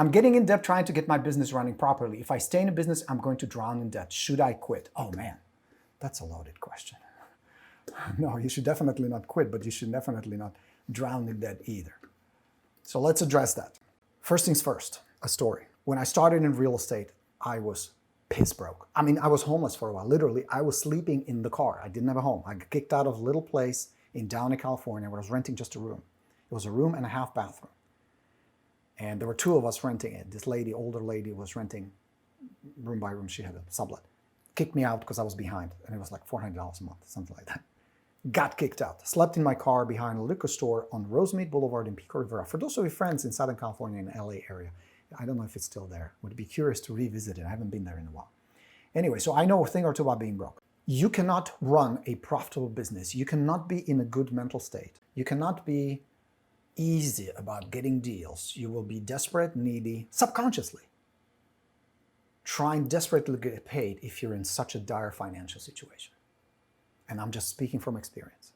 I'm getting in debt trying to get my business running properly. If I stay in a business, I'm going to drown in debt. Should I quit? Oh man, that's a loaded question. No, you should definitely not quit, but you should definitely not drown in debt either. So let's address that. First things first, a story. When I started in real estate, I was piss broke. I mean, I was homeless for a while. Literally, I was sleeping in the car. I didn't have a home. I got kicked out of a little place in Downey, California, where I was renting just a room. It was a room and a half bathroom. And there were two of us renting it. This lady, older lady, was renting room by room. She had a sublet. Kicked me out because I was behind. And it was like $400 a month, something like that. Got kicked out. Slept in my car behind a liquor store on Rosemead Boulevard in Pico Rivera. For those of you friends in Southern California and LA area, I don't know if it's still there. Would be curious to revisit it. I haven't been there in a while. Anyway, so I know a thing or two about being broke. You cannot run a profitable business. You cannot be in a good mental state. You cannot be easy about getting deals. You will be desperate, needy, subconsciously, trying desperately to get paid if you're in such a dire financial situation. And I'm just speaking from experience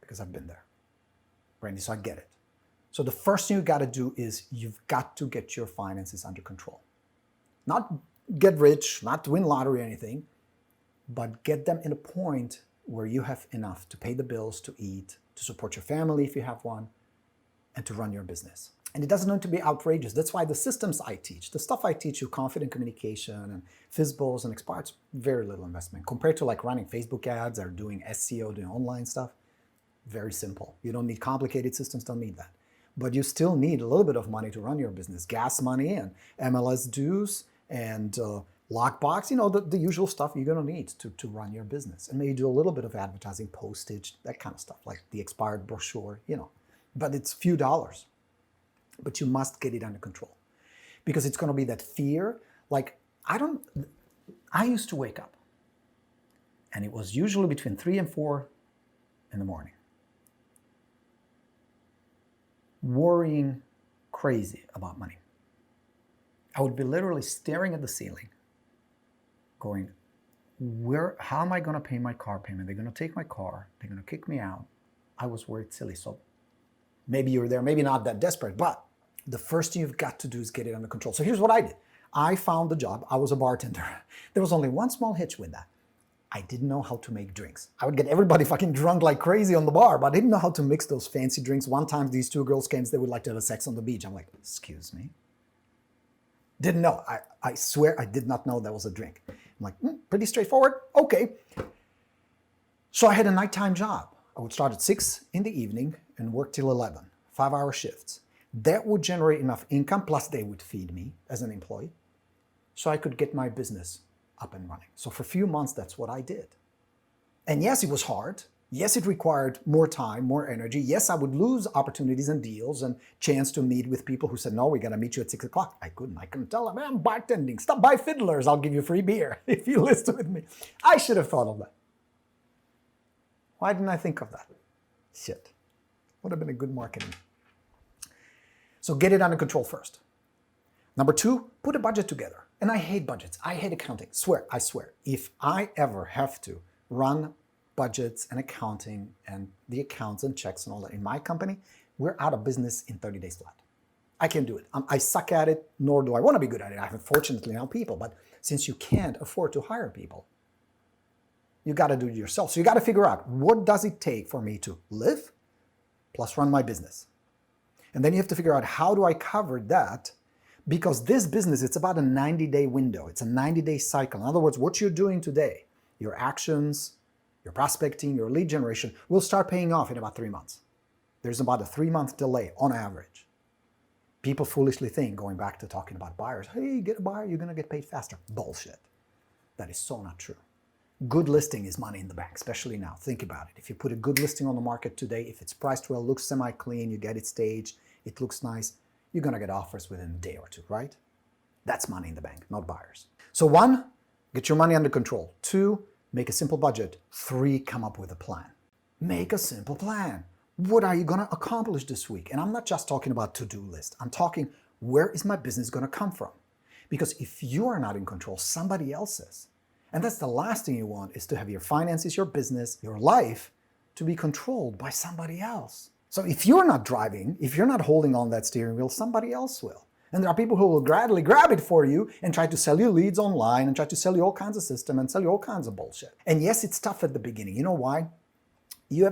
because I've been there. Randy, so I get it. So the first thing you got to do is you've got to get your finances under control. Not get rich, not win lottery or anything, but get them in a point where you have enough to pay the bills, to eat, to support your family if you have one, and to run your business. And it doesn't need to be outrageous. That's why the systems I teach, the stuff I teach you, confident communication and FSBOs and expires, very little investment. Compared to like running Facebook ads or doing SEO, doing online stuff, very simple. You don't need complicated systems, don't need that. But you still need a little bit of money to run your business. Gas money and MLS dues and lockbox, you know, the usual stuff you're going to need to run your business. And maybe do a little bit of advertising, postage, that kind of stuff, like the expired brochure, you know. But it's few dollars. But you must get it under control. Because it's going to be that fear. Like, I used to wake up. And it was usually between 3 and 4 in the morning. Worrying crazy about money. I would be literally staring at the ceiling, going, how am I going to pay my car payment? They're going to take my car. They're going to kick me out. I was worried silly. So maybe you're there, maybe not that desperate, but the first thing you've got to do is get it under control. So here's what I did. I found a job. I was a bartender. There was only one small hitch with that. I didn't know how to make drinks. I would get everybody fucking drunk like crazy on the bar, but I didn't know how to mix those fancy drinks. One time these two girls came, they would like to have sex on the beach. I'm like, excuse me? Didn't know. I swear I did not know that was a drink. I'm like, pretty straightforward. Okay. So I had a nighttime job. I would start at 6 in the evening and work till 11, 5-hour shifts. That would generate enough income, plus they would feed me as an employee, so I could get my business up and running. So for a few months, that's what I did. And yes, it was hard. Yes, it required more time, more energy. Yes, I would lose opportunities and deals and chance to meet with people who said, no, we got to meet you at 6 o'clock. I couldn't tell them, I'm bartending. Stop by Fiddler's. I'll give you free beer if you list with me. I should have thought of that. Why didn't I think of that? Shit. Would have been a good marketing. So get it under control first. Number 2, put a budget together. And I hate budgets. I hate accounting. I swear. If I ever have to run budgets and accounting and the accounts and checks and all that in my company, we're out of business in 30 days flat. I can't do it. I suck at it, nor do I want to be good at it. I have, fortunately, now people. But since you can't afford to hire people, you got to do it yourself. So you got to figure out, what does it take for me to live plus run my business? And then you have to figure out, how do I cover that? Because this business, it's about a 90-day window. It's a 90-day cycle. In other words, what you're doing today, your actions, your prospecting, your lead generation, will start paying off in about 3 months. There's about a 3-month delay on average. People foolishly think, going back to talking about buyers, hey, get a buyer, you're going to get paid faster. Bullshit. That is so not true. Good listing is money in the bank, especially now. Think about it. If you put a good listing on the market today, if it's priced well, looks semi-clean, you get it staged, it looks nice, you're going to get offers within a day or 2, right? That's money in the bank, not buyers. So 1, get your money under control. 2, make a simple budget. 3, come up with a plan. Make a simple plan. What are you going to accomplish this week? And I'm not just talking about to-do list. I'm talking, where is my business going to come from? Because if you are not in control, somebody else is. And that's the last thing you want, is to have your finances, your business, your life to be controlled by somebody else. So if you're not driving, if you're not holding on that steering wheel, somebody else will. And there are people who will gladly grab it for you and try to sell you leads online and try to sell you all kinds of system and sell you all kinds of bullshit. And yes, it's tough at the beginning. You know why? You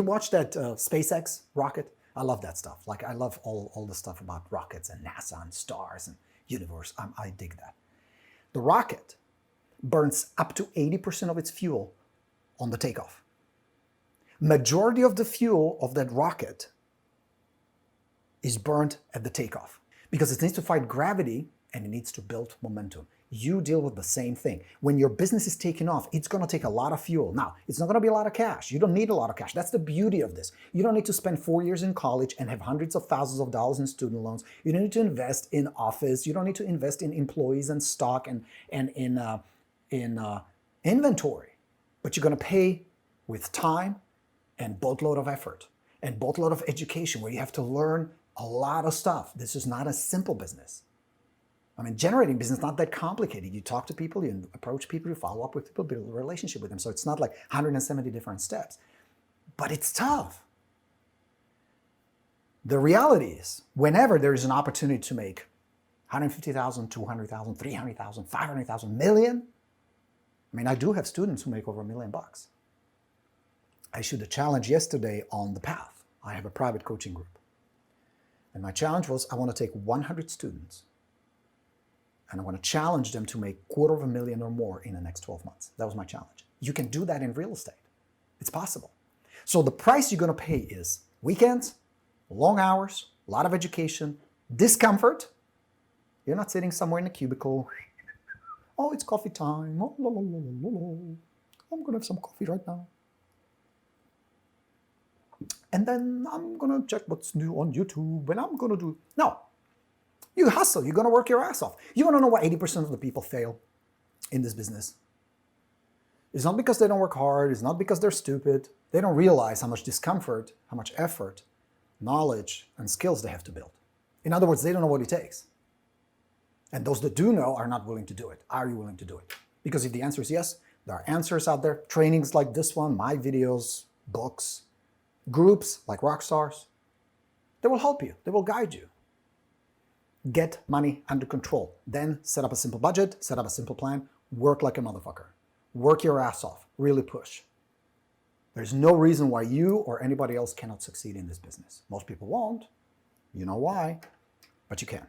watch that SpaceX rocket? I love that stuff. Like, I love all the stuff about rockets and NASA and stars and universe. I dig that. The rocket burns up to 80% of its fuel on the takeoff. Majority of the fuel of that rocket is burned at the takeoff because it needs to fight gravity and it needs to build momentum. You deal with the same thing. When your business is taking off, it's going to take a lot of fuel. Now, it's not going to be a lot of cash. You don't need a lot of cash. That's the beauty of this. You don't need to spend 4 years in college and have hundreds of thousands of dollars in student loans. You don't need to invest in office. You don't need to invest in employees and stock and in inventory. But you're going to pay with time and boatload of effort and boatload of education where you have to learn a lot of stuff. This is not a simple business. I mean, generating business is not that complicated. You talk to people, you approach people, you follow up with people, build a relationship with them. So it's not like 170 different steps. But it's tough. The reality is, whenever there is an opportunity to make 150,000, 200,000, 300,000, 500,000, million, I mean, I do have students who make over $1 million. I issued a challenge yesterday on The Path. I have a private coaching group. And my challenge was, I want to take 100 students and I want to challenge them to make $250,000 or more in the next 12 months. That was my challenge. You can do that in real estate. It's possible. So the price you're going to pay is weekends, long hours, a lot of education, discomfort. You're not sitting somewhere in a cubicle. Oh, it's coffee time. Oh, la, la, la, la, la. I'm going to have some coffee right now. And then I'm going to check what's new on YouTube, and I'm going to do... No. You hustle. You're going to work your ass off. You want to know why 80% of the people fail in this business? It's not because they don't work hard. It's not because they're stupid. They don't realize how much discomfort, how much effort, knowledge, and skills they have to build. In other words, they don't know what it takes. And those that do know are not willing to do it. Are you willing to do it? Because if the answer is yes, there are answers out there, trainings like this one, my videos, books, groups like Rockstars. They will help you. They will guide you. Get money under control. Then set up a simple budget, set up a simple plan, work like a motherfucker. Work your ass off. Really push. There's no reason why you or anybody else cannot succeed in this business. Most people won't. You know why, but you can.